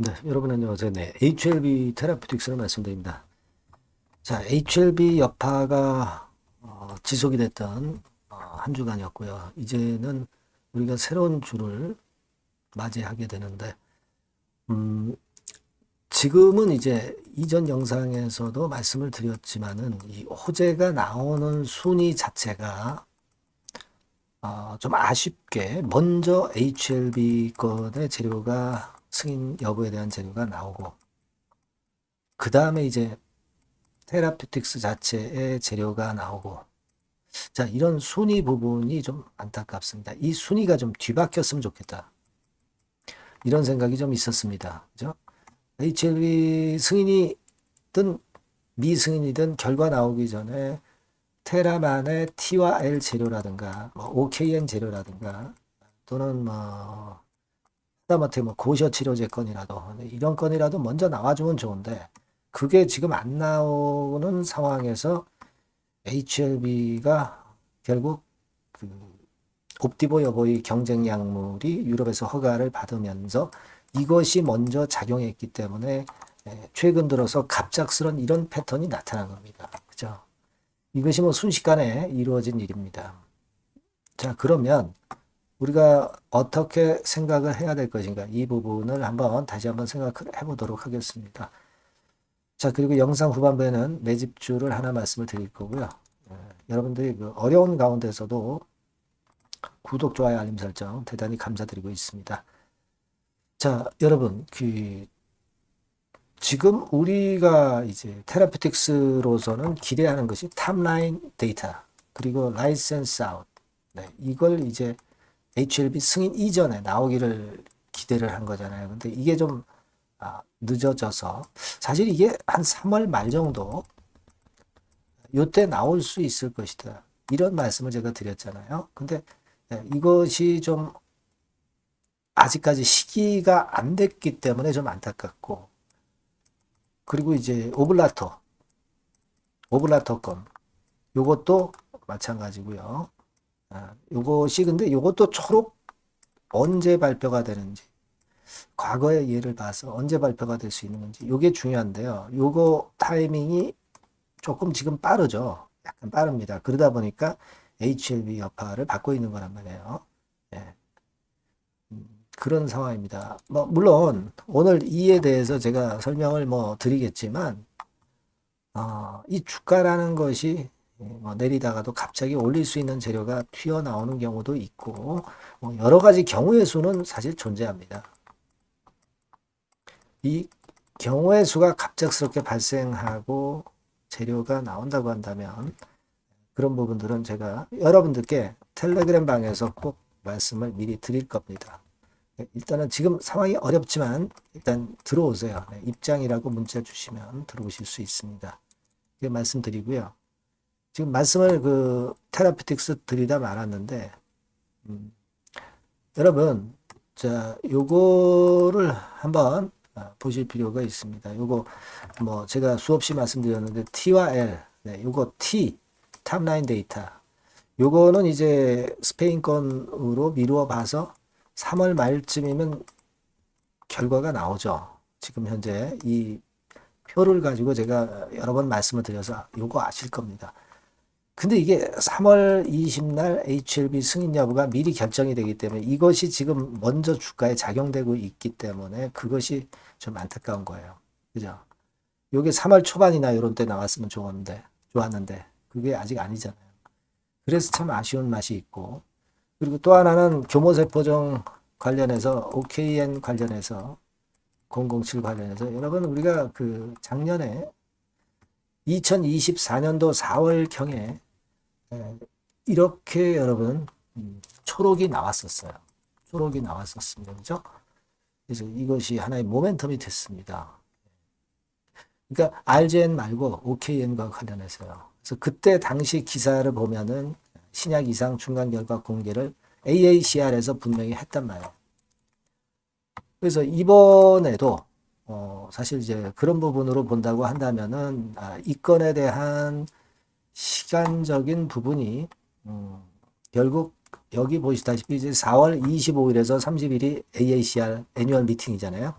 네, 여러분 안녕하세요. 네, HLB 테라피틱스를 말씀드립니다. 자, HLB 여파가 지속이 됐던 한 주간이었고요. 이제는 우리가 새로운 주를 맞이하게 되는데, 음, 지금은 이제 이전 영상에서도 말씀을 드렸지만은 이 호재가 나오는 순위 자체가 좀 아쉽게 먼저 HLB 건의 재료가 승인 여부에 대한 재료가 나오고, 그 다음에 이제 테라피틱스 자체의 재료가 나오고, 자, 이런 순위 부분이 좀 안타깝습니다. 이 순위가 좀 뒤바뀌었으면 좋겠다. 이런 생각이 좀 있었습니다. 그죠? HLB 승인이든 미승인이든 결과 나오기 전에 테라만의 T와 L 재료라든가, 뭐 OKN 재료라든가, 또는 뭐, 하다못해 뭐 고셔 치료제 건이라도, 이런 건이라도 먼저 나와주면 좋은데, 그게 지금 안 나오는 상황에서 HLB가 결국 그 옵디보 여보의 경쟁 약물이 유럽에서 허가를 받으면서 이것이 먼저 작용했기 때문에 최근 들어서 갑작스런 이런 패턴이 나타난 겁니다. 그죠? 이것이 뭐 순식간에 이루어진 일입니다. 자, 그러면 우리가 어떻게 생각을 해야 될 것인가? 이 부분을 다시 한번 생각해 보도록 하겠습니다. 자, 그리고 영상 후반부에는 매집주를 하나 말씀을 드릴 거고요. 여러분들이 그 어려운 가운데서도 구독, 좋아요, 알림 설정 대단히 감사드리고 있습니다. 자, 여러분, 지금 우리가 이제 테라피틱스로서는 기대하는 것이 탑라인 데이터, 그리고 라이센스 아웃. 네, 이걸 이제 HLB 승인 이전에 나오기를 기대를 한 거잖아요. 근데 이게 좀 늦어져서, 사실 이게 한 3월 말 정도, 요때 나올 수 있을 것이다. 이런 말씀을 제가 드렸잖아요. 근데 이것이 좀 아직까지 시기가 안 됐기 때문에 좀 안타깝고, 그리고 이제 오블라토 건, 요것도 마찬가지고요. 요것이 근데 요것도 초록 언제 발표가 되는지, 과거의 예를 봐서 언제 발표가 될 수 있는 건지, 요게 중요한데요. 요거 타이밍이 조금 지금 빠르죠. 약간 빠릅니다. 그러다 보니까 HLB 여파를 받고 있는 거란 말이에요. 예. 그런 상황입니다. 뭐 물론 오늘 이에 대해서 제가 설명을 뭐 드리겠지만 이 주가라는 것이 뭐 내리다가도 갑자기 올릴 수 있는 재료가 튀어나오는 경우도 있고 뭐 여러 가지 경우의 수는 사실 존재합니다. 이 경우의 수가 갑작스럽게 발생하고 재료가 나온다고 한다면 그런 부분들은 제가 여러분들께 텔레그램 방에서 꼭 말씀을 미리 드릴 겁니다. 일단은 지금 상황이 어렵지만 일단 들어오세요. 네, 입장이라고 문자 주시면 들어오실 수 있습니다. 이게 말씀드리고요. 지금 말씀을 그 테라피틱스 드리다 말았는데 여러분 자 요거를 한번 보실 필요가 있습니다. 요거 뭐 제가 수없이 말씀드렸는데 T와 L 네, 요거 T 탑라인 데이터 요거는 이제 스페인 건으로 미루어 봐서 3월 말쯤이면 결과가 나오죠. 지금 현재 이 표를 가지고 제가 여러 번 말씀을 드려서 요거 아실 겁니다. 근데 이게 3월 20날 HLB 승인 여부가 미리 결정이 되기 때문에 이것이 지금 먼저 주가에 작용되고 있기 때문에 그것이 좀 안타까운 거예요. 그죠? 요게 3월 초반이나 이런 때 나왔으면 좋았는데 그게 아직 아니잖아요. 그래서 참 아쉬운 맛이 있고 그리고 또 하나는 교모세포종 관련해서 OKN 관련해서 007 관련해서 여러분 우리가 그 작년에 2024년도 4월경에 이렇게 여러분 초록이 나왔었어요. 초록이 나왔었습니다. 그죠? 그래서 이것이 하나의 모멘텀이 됐습니다. 그러니까 RGN 말고 OKN과 관련해서요. 그래서 그때 당시 기사를 보면은 신약 이상 중간 결과 공개를 AACR에서 분명히 했단 말이에요. 그래서 이번에도 사실 이제 그런 부분으로 본다고 한다면은 이 건에 대한 시간적인 부분이 결국 여기 보시다시피 이제 4월 25일에서 30일이 AACR 애뉴얼 미팅이잖아요.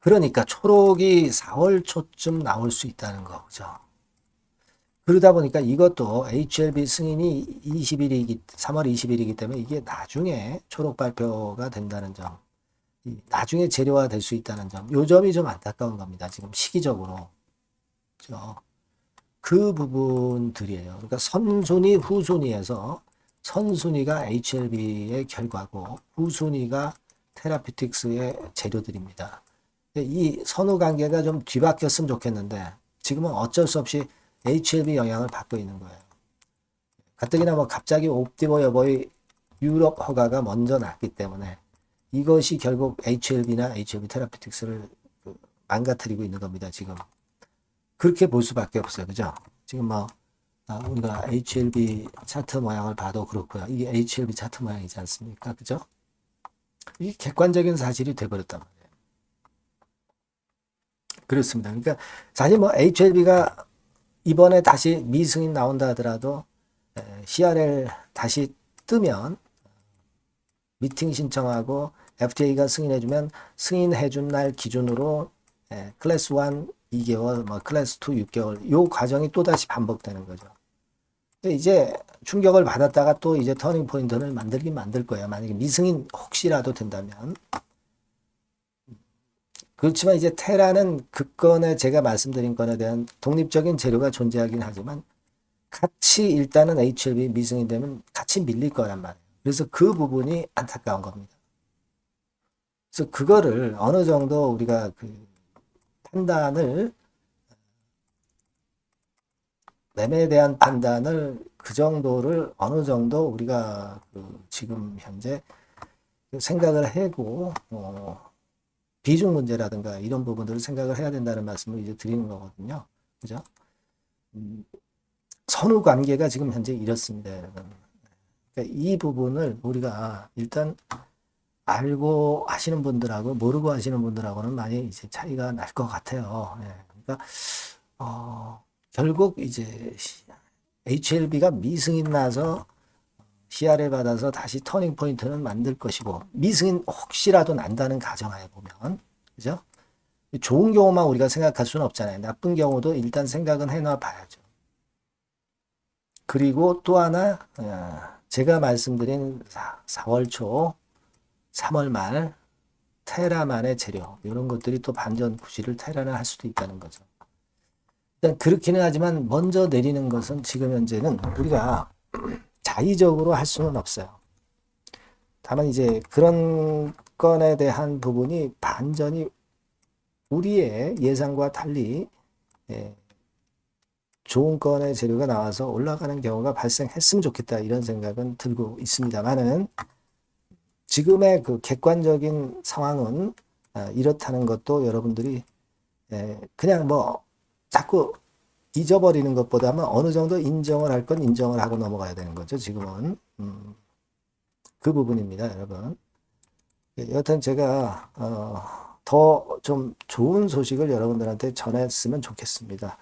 그러니까 초록이 4월 초쯤 나올 수 있다는 거, 그죠? 그러다 보니까 이것도 HLB 승인이 3월 20일이기 때문에 이게 나중에 초록 발표가 된다는 점, 나중에 재료화 될 수 있다는 점, 요 점이 좀 안타까운 겁니다. 지금 시기적으로. 그죠? 그 부분들이에요. 그러니까 선순위, 후순위에서 선순위가 HLB의 결과고 후순위가 테라피틱스의 재료들입니다. 이 선후 관계가 좀 뒤바뀌었으면 좋겠는데 지금은 어쩔 수 없이 HLB 영향을 받고 있는 거예요. 가뜩이나 뭐 갑자기 옵티버 여보의 유럽 허가가 먼저 났기 때문에 이것이 결국 HLB나 HLB 테라피틱스를 망가뜨리고 있는 겁니다. 지금 그렇게 볼 수밖에 없어요. 그죠? 지금 뭐 우리가 HLB 차트 모양을 봐도 그렇고요. 이게 HLB 차트 모양이지 않습니까? 그죠? 이게 객관적인 사실이 돼버렸단 말이에요. 그렇습니다. 그러니까 사실 뭐 HLB가 이번에 다시 미승인 나온다 하더라도 CRL 다시 뜨면 미팅 신청하고 FDA가 승인해주면 승인해준 날 기준으로 클래스 1 2개월, 뭐 클래스 2 6개월 요 과정이 또 다시 반복되는 거죠. 이제 충격을 받았다가 또 이제 터닝 포인트를 만들긴 만들 거예요. 만약에 미승인 혹시라도 된다면. 그렇지만 이제 테라는 그 건에 제가 말씀드린 건에 대한 독립적인 재료가 존재하긴 하지만 같이 일단은 HLB 미승인 되면 같이 밀릴 거란 말이에요. 그래서 그 부분이 안타까운 겁니다. 그래서 그거를 어느 정도 우리가 그 판단을 매매에 대한 판단을 그 정도를 어느 정도 우리가 그 지금 현재 생각을 하고 비중 문제라든가 이런 부분들을 생각을 해야 된다는 말씀을 이제 드리는 거거든요. 그죠? 선후 관계가 지금 현재 이렇습니다, 여러분. 그러니까 이 부분을 우리가 일단 알고 하시는 분들하고 모르고 하시는 분들하고는 많이 이제 차이가 날 것 같아요. 예. 그러니까 결국 이제 HLB가 미승인 나서 CR을 받아서 다시 터닝 포인트는 만들 것이고 미승인 혹시라도 난다는 가정하에 보면 그죠? 좋은 경우만 우리가 생각할 수는 없잖아요. 나쁜 경우도 일단 생각은 해놔 봐야죠. 그리고 또 하나 제가 말씀드린 4월 초 3월 말 테라만의 재료 이런 것들이 또 반전 구시를 테라를 할 수도 있다는 거죠. 일단 그렇기는 하지만 먼저 내리는 것은 지금 현재는 우리가 자의적으로 할 수는 없어요. 다만 이제 그런 건에 대한 부분이 반전이 우리의 예상과 달리 좋은 건의 재료가 나와서 올라가는 경우가 발생했으면 좋겠다 이런 생각은 들고 있습니다만은 지금의 그 객관적인 상황은 이렇다는 것도 여러분들이 그냥 뭐 자꾸 잊어버리는 것보다는 어느 정도 인정을 할 건 인정을 하고 넘어가야 되는 거죠. 지금은 그 부분입니다, 여러분. 여하튼 제가 더 좀 좋은 소식을 여러분들한테 전했으면 좋겠습니다.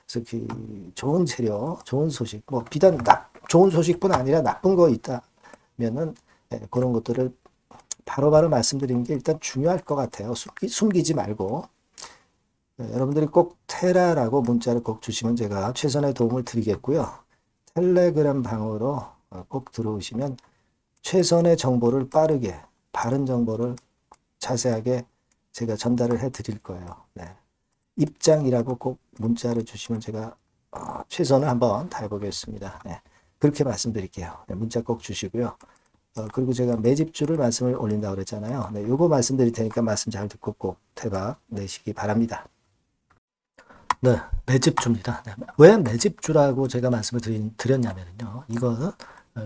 그래서 그 좋은 재료, 좋은 소식, 뭐 비단 좋은 소식뿐 아니라 나쁜 거 있다면은 그런 것들을 바로바로 말씀드리는 게 일단 중요할 것 같아요. 숨기지 말고. 여러분들이 꼭 테라라고 문자를 꼭 주시면 제가 최선의 도움을 드리겠고요. 텔레그램 방으로 꼭 들어오시면 최선의 정보를 빠르게, 바른 정보를 자세하게 제가 전달을 해 드릴 거예요. 네. 입장이라고 꼭 문자를 주시면 제가 최선을 한번 다해 보겠습니다. 네. 그렇게 말씀드릴게요. 네, 문자 꼭 주시고요. 그리고 제가 매집주를 말씀을 올린다고 그랬잖아요. 네, 요거 말씀드릴 테니까 말씀 잘 듣고 꼭 대박 내시기 바랍니다. 네, 매집주입니다. 네, 왜 매집주라고 제가 말씀을 드렸냐면요. 이거는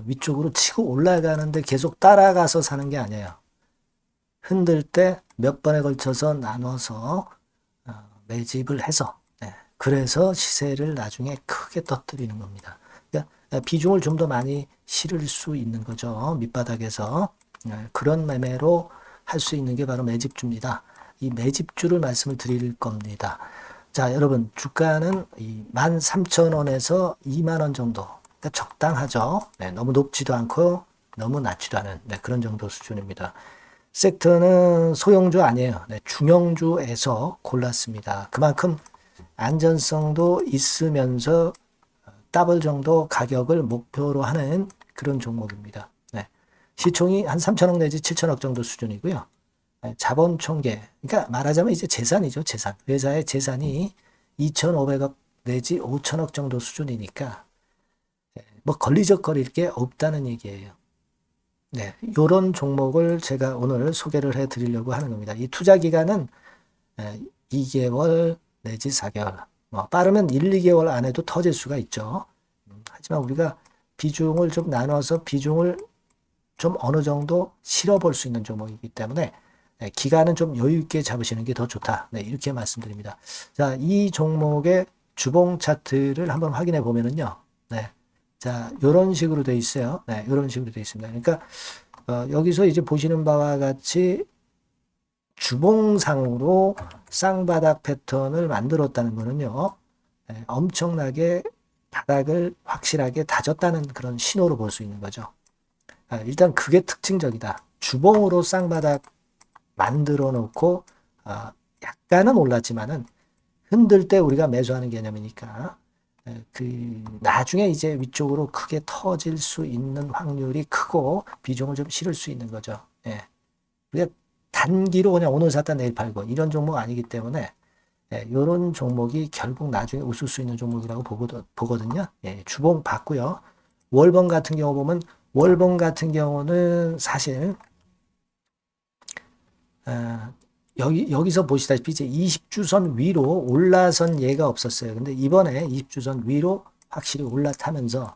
위쪽으로 치고 올라가는데 계속 따라가서 사는 게 아니에요. 흔들 때 몇 번에 걸쳐서 나눠서 매집을 해서 그래서 시세를 나중에 크게 터뜨리는 겁니다. 그러니까 비중을 좀 더 많이 실을 수 있는 거죠. 밑바닥에서 그런 매매로 할 수 있는 게 바로 매집주입니다. 이 매집주를 말씀을 드릴 겁니다. 자, 여러분 주가는 13,000원에서 2만원 정도 그러니까 적당하죠. 네, 너무 높지도 않고 너무 낮지도 않은 그런 정도 수준입니다. 섹터는 소형주 아니에요. 네, 중형주에서 골랐습니다. 그만큼 안전성도 있으면서 더블 정도 가격을 목표로 하는 그런 종목입니다. 네. 시총이 한 3천억 내지 7천억 정도 수준이고요. 네, 자본 총계, 그러니까 말하자면 이제 재산이죠, 재산. 회사의 재산이 2,500억 내지 5천억 정도 수준이니까 뭐 걸리적거릴 게 없다는 얘기예요. 네, 이런 종목을 제가 오늘 소개를 해 드리려고 하는 겁니다. 이 투자 기간은 2개월 내지 4개월, 뭐 빠르면 1, 2개월 안에도 터질 수가 있죠. 하지만 우리가 비중을 좀 나눠서 비중을 좀 어느 정도 실어 볼 수 있는 종목이기 때문에 기간은 좀 여유 있게 잡으시는 게 더 좋다. 네, 이렇게 말씀드립니다. 자, 이 종목의 주봉 차트를 한번 확인해 보면은요. 네. 자, 요런 식으로 돼 있어요. 네, 요런 식으로 돼 있습니다. 그러니까 여기서 이제 보시는 바와 같이 주봉상으로 쌍바닥 패턴을 만들었다는 거는요. 엄청나게 바닥을 확실하게 다졌다는 그런 신호로 볼 수 있는 거죠. 일단 그게 특징적이다. 주봉으로 쌍바닥 만들어 놓고 약간은 올랐지만은 흔들 때 우리가 매수하는 개념이니까 그 나중에 이제 위쪽으로 크게 터질 수 있는 확률이 크고 비중을 좀 실을 수 있는 거죠. 예. 우리가 단기로 그냥 오늘 샀다 내일 팔고 이런 종목 아니기 때문에 이런 종목이 결국 나중에 웃을 수 있는 종목이라고 보거든요. 예, 주봉 봤고요. 월봉 같은 경우 보면 월봉 같은 경우는 사실 여기서 보시다시피 이제 20주선 위로 올라선 예가 없었어요. 근데 이번에 20주선 위로 확실히 올라타면서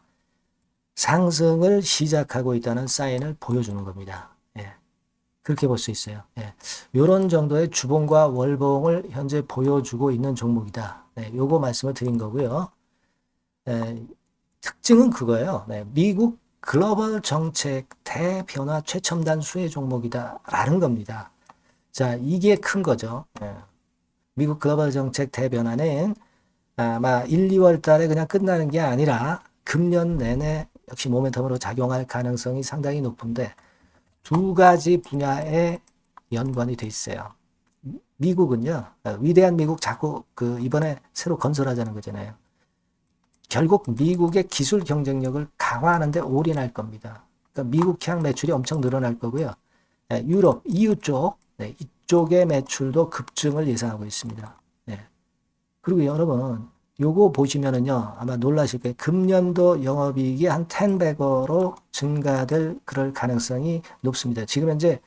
상승을 시작하고 있다는 사인을 보여주는 겁니다. 예. 그렇게 볼 수 있어요. 예. 이런 정도의 주봉과 월봉을 현재 보여주고 있는 종목이다. 네, 요거 말씀을 드린 거고요. 특징은 그거예요. 네, 미국 글로벌 정책 대변화 최첨단 수혜 종목이다라는 겁니다. 자, 이게 큰 거죠. 예. 미국 글로벌 정책 대변화는 아마 1, 2월 달에 그냥 끝나는 게 아니라 금년 내내 역시 모멘텀으로 작용할 가능성이 상당히 높은데 두 가지 분야에 연관이 돼 있어요. 미국은요, 위대한 미국 자꾸 이번에 새로 건설하자는 거잖아요. 결국 미국의 기술 경쟁력을 강화하는데 올인할 겁니다. 그러니까 미국향 매출이 엄청 늘어날 거고요. 유럽, EU 쪽, 이쪽의 매출도 급증을 예상하고 있습니다. 그리고 여러분, 요거 보시면은요, 아마 놀라실 거예요. 금년도 영업이익이 한 10배로 증가될 그럴 가능성이 높습니다. 지금 현재,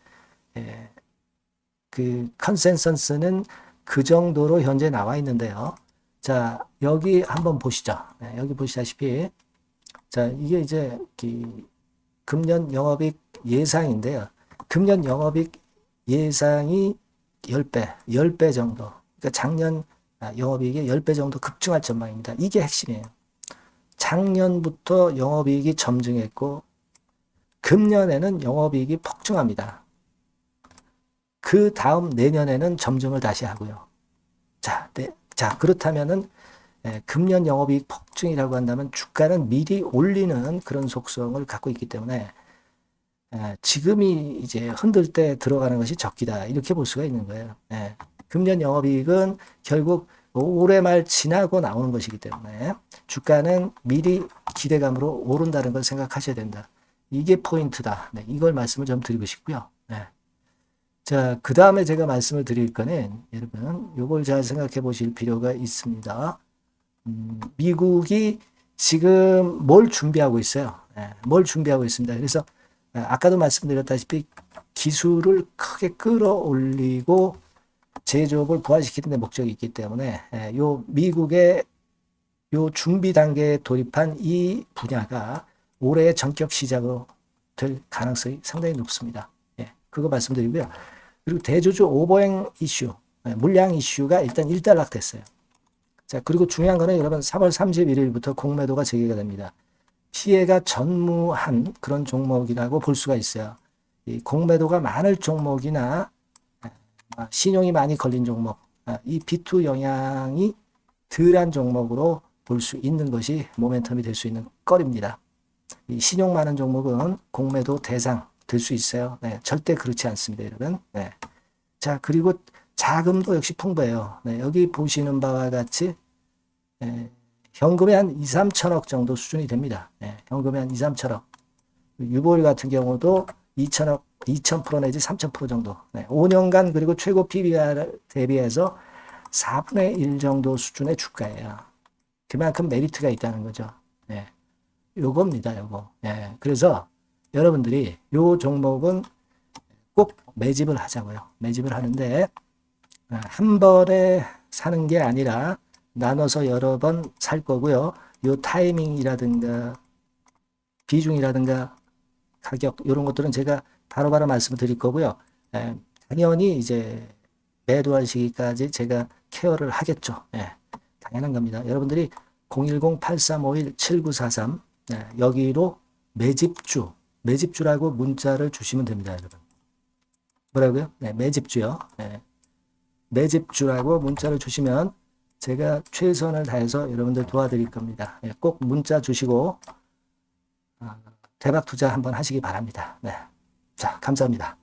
그 컨센서스는 그 정도로 현재 나와 있는데요. 자, 여기 한번 보시죠. 여기 보시다시피, 자, 이게 이제 금년 영업이익 예상인데요. 금년 영업이익 예상이 10배 정도. 그러니까 작년 영업이익이 10배 정도 급증할 전망입니다. 이게 핵심이에요. 작년부터 영업이익이 점증했고 금년에는 영업이익이 폭증합니다. 그 다음 내년에는 점증을 다시 하고요. 자, 그렇다면은 금년 영업이익 폭증이라고 한다면 주가는 미리 올리는 그런 속성을 갖고 있기 때문에 지금이 이제 흔들 때 들어가는 것이 적기다. 이렇게 볼 수가 있는 거예요. 금년 영업이익은 결국 올해 말 지나고 나오는 것이기 때문에 주가는 미리 기대감으로 오른다는 걸 생각하셔야 된다. 이게 포인트다. 이걸 말씀을 좀 드리고 싶고요. 자, 그 다음에 제가 말씀을 드릴 거는 여러분 요걸 잘 생각해 보실 필요가 있습니다. 미국이 지금 뭘 준비하고 있어요. 뭘 준비하고 있습니다. 그래서 아까도 말씀드렸다시피 기술을 크게 끌어올리고 제조업을 부활시키는 데 목적이 있기 때문에 요 미국의 요 준비 단계에 돌입한 이 분야가 올해의 전격 시작으로 될 가능성이 상당히 높습니다. 그거 말씀드리고요. 그리고 대주주 오버행 이슈, 물량 이슈가 일단 일단락됐어요. 자, 그리고 중요한 거는 여러분 3월 31일부터 공매도가 재개가 됩니다. 피해가 전무한 그런 종목이라고 볼 수가 있어요. 이 공매도가 많을 종목이나 신용이 많이 걸린 종목, 이 B2 영향이 덜한 종목으로 볼 수 있는 것이 모멘텀이 될 수 있는 거리입니다. 이 신용 많은 종목은 공매도 대상 될 수 있어요. 네, 절대 그렇지 않습니다, 여러분. 네. 자, 그리고 자금도 역시 풍부해요. 네, 여기 보시는 바와 같이 현금이 한 2, 3천억 정도 수준이 됩니다. 네, 현금이 한 2, 3천억. 유보율 같은 경우도 2천억, 2,000% 내지 3,000% 정도. 네, 5년간 그리고 최고 PBR 대비해서 4분의 1 정도 수준의 주가예요. 그만큼 메리트가 있다는 거죠. 네, 요겁니다, 요거. 네, 그래서 여러분들이 요 종목은 꼭 매집을 하자고요. 매집을 하는데 한 번에 사는 게 아니라 나눠서 여러 번 살 거고요. 요 타이밍이라든가 비중이라든가 가격 이런 것들은 제가 바로바로 말씀을 드릴 거고요. 당연히 이제 매도할 시기까지 제가 케어를 하겠죠. 당연한 겁니다. 여러분들이 010-8351-7943 여기로 매집주라고 문자를 주시면 됩니다, 여러분. 뭐라고요? 매집주요. 매집주라고 문자를 주시면 제가 최선을 다해서 여러분들 도와드릴 겁니다. 꼭 문자 주시고 대박 투자 한번 하시기 바랍니다. 자, 감사합니다.